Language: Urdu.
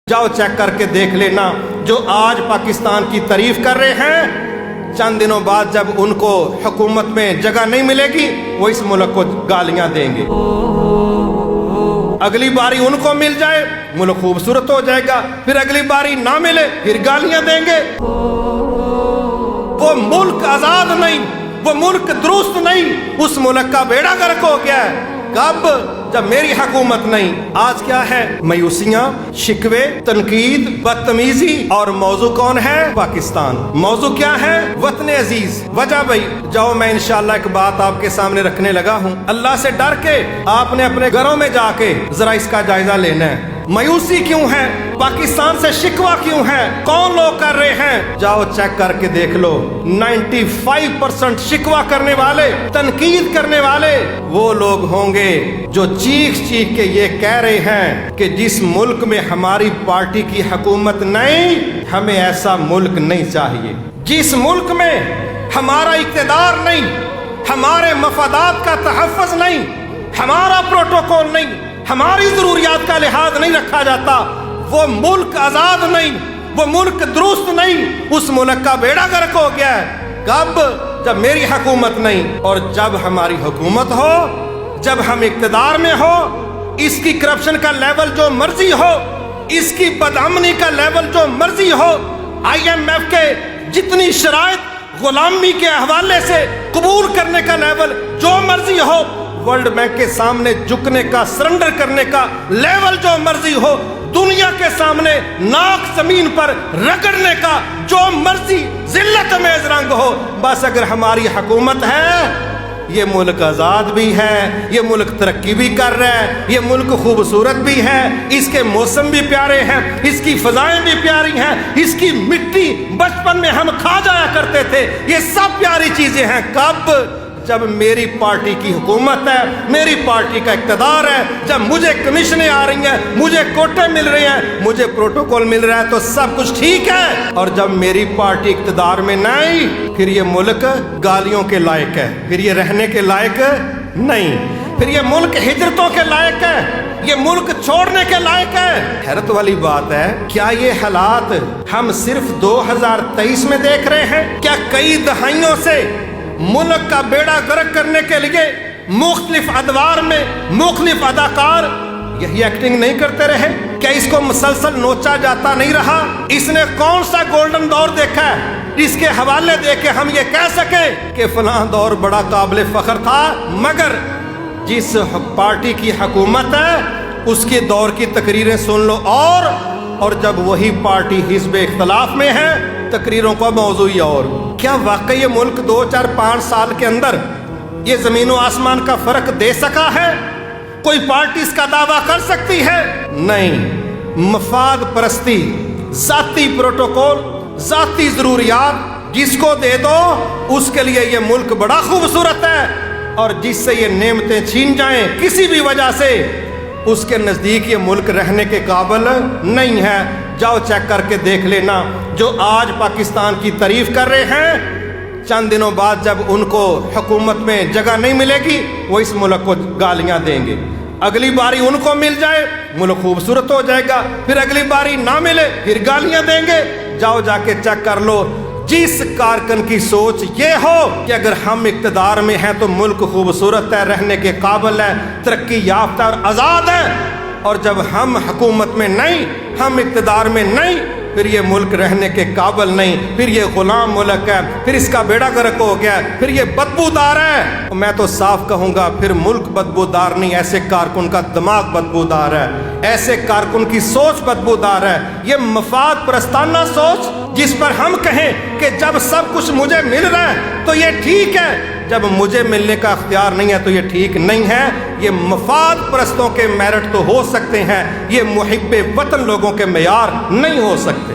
جاؤ چیک کر کے دیکھ لینا، جو آج پاکستان کی تعریف کر رہے ہیں، چند دنوں بعد جب ان کو حکومت میں جگہ نہیں ملے گی وہ اس ملک کو گالیاں دیں گے۔ اگلی باری ان کو مل جائے ملک خوبصورت ہو جائے گا، پھر اگلی باری نہ ملے پھر گالیاں دیں گے۔ وہ ملک آزاد نہیں، وہ ملک درست نہیں، اس ملک کا بیڑا غرق ہو گیا ہے۔ کب؟ جب میری حکومت نہیں۔ آج کیا ہے؟ مایوسیاں، شکوے، تنقید، بدتمیزی، اور موضوع کون ہے؟ پاکستان۔ موضوع کیا ہے؟ وطن عزیز۔ وجہ بھائی جاؤ، میں انشاءاللہ ایک بات آپ کے سامنے رکھنے لگا ہوں۔ اللہ سے ڈر کے آپ نے اپنے گھروں میں جا کے ذرا اس کا جائزہ لینا ہے۔ مایوسی کیوں ہے؟ پاکستان سے شکوہ کیوں ہے؟ کون لوگ کر رہے ہیں؟ جاؤ چیک کر کے دیکھ لو۔ 95% شکوہ کرنے والے، تنقید کرنے والے وہ لوگ ہوں گے جو چیخ چیخ کے یہ کہہ رہے ہیں کہ جس ملک میں ہماری پارٹی کی حکومت نہیں، ہمیں ایسا ملک نہیں چاہیے۔ جس ملک میں ہمارا اقتدار نہیں، ہمارے مفادات کا تحفظ نہیں، ہمارا پروٹوکول نہیں، ہماری ضروریات کا لحاظ نہیں رکھا جاتا، وہ ملک آزاد نہیں، وہ ملک درست نہیں، اس ملک کا بیڑا غرق ہو گیا ہے۔ کب؟ جب میری حکومت نہیں۔ اور جب ہماری حکومت ہو، جب ہم اقتدار میں ہو، اس کی کرپشن کا لیول جو مرضی ہو، اس کی بدامنی کا لیول جو مرضی ہو، IMF کے جتنی شرائط غلامی کے حوالے سے قبول کرنے کا لیول جو مرضی ہو، ورلڈ بینک کے سامنے جھکنے کا، سرنڈر کرنے کا لیول جو مرضی ہو، دنیا کے سامنے ناک زمین پر رگڑنے کا جو مرضی ذلت امیز رنگ ہو، بس اگر ہماری حکومت ہے، یہ ملک آزاد بھی ہے، یہ ملک ترقی بھی کر رہا ہے، یہ ملک خوبصورت بھی ہے، اس کے موسم بھی پیارے ہیں، اس کی فضائیں بھی پیاری ہیں، اس کی مٹی بچپن میں ہم کھا جایا کرتے تھے، یہ سب پیاری چیزیں ہیں۔ کب؟ جب میری پارٹی کی حکومت ہے، میری پارٹی کا اقتدار ہے، جب مجھے کمیشنیں آ رہی ہیں، مجھے کوٹے مل رہے ہیں، مجھے پروٹوکول مل رہا ہے، تو سب کچھ ٹھیک ہے۔ اور جب میری پارٹی اقتدار میں نہیں، پھر یہ ملک گالیوں کے لائق ہے، پھر یہ رہنے کے لائق نہیں، پھر یہ ملک ہجرتوں کے لائق ہے، یہ ملک چھوڑنے کے لائق ہے۔ حیرت والی بات ہے، کیا یہ حالات ہم صرف 2023 میں دیکھ رہے ہیں؟ کیا کئی دہائیوں سے ملک کا بیڑا غرق کرنے کے لیے مختلف ادوار میں مختلف اداکار یہی ایکٹنگ نہیں کرتے رہے؟ کیا اس کو مسلسل نوچا جاتا نہیں رہا؟ اس نے کون سا گولڈن دور دیکھا ہے اس کے حوالے دے کے ہم یہ کہہ سکیں کہ فلاں دور بڑا قابل فخر تھا؟ مگر جس پارٹی کی حکومت ہے اس کے دور کی تقریریں سن لو، اور جب وہی پارٹی حزب اختلاف میں ہے، تقریروں کا موضوع اور۔ کیا واقعی یہ ملک 2، 4، 5 سال کے اندر یہ زمین و آسمان کا فرق دے سکا ہے؟ کوئی پارٹی اس کا دعویٰ کر سکتی ہے؟ نہیں۔ مفاد پرستی، ذاتی پروٹوکول، ذاتی ضروریات جس کو دے دو اس کے لیے یہ ملک بڑا خوبصورت ہے، اور جس سے یہ نعمتیں چھین جائیں کسی بھی وجہ سے، اس کے نزدیک یہ ملک رہنے کے قابل نہیں ہے۔ جاؤ چیک کر کے دیکھ لینا، جو آج پاکستان کی تعریف کر رہے ہیں، چند دنوں بعد جب ان کو حکومت میں جگہ نہیں ملے گی وہ اس ملک کو گالیاں دیں گے۔ اگلی باری ان کو مل جائے ملک خوبصورت ہو جائے گا، پھر اگلی باری نہ ملے پھر گالیاں دیں گے۔ جاؤ جا کے چیک کر لو۔ جس کارکن کی سوچ یہ ہو کہ اگر ہم اقتدار میں ہیں تو ملک خوبصورت ہے، رہنے کے قابل ہے، ترقی یافتہ اور آزاد ہے، اور جب ہم حکومت میں نہیں، ہم اقتدار میں نہیں، پھر یہ ملک رہنے کے قابل نہیں، پھر یہ غلام ملک ہے، پھر اس کا بیڑا غرق ہو گیا، پھر یہ بدبودار ہے۔ میں تو صاف کہوں گا پھر ملک بدبودار نہیں، ایسے کارکن کا دماغ بدبودار ہے، ایسے کارکن کی سوچ بدبودار ہے۔ یہ مفاد پرستانہ سوچ جس پر ہم کہیں کہ جب سب کچھ مجھے مل رہا ہے تو یہ ٹھیک ہے، جب مجھے ملنے کا اختیار نہیں ہے تو یہ ٹھیک نہیں ہے۔ یہ مفاد پرستوں کے میرٹ تو ہو سکتے ہیں، یہ محب وطن لوگوں کے معیار نہیں ہو سکتے۔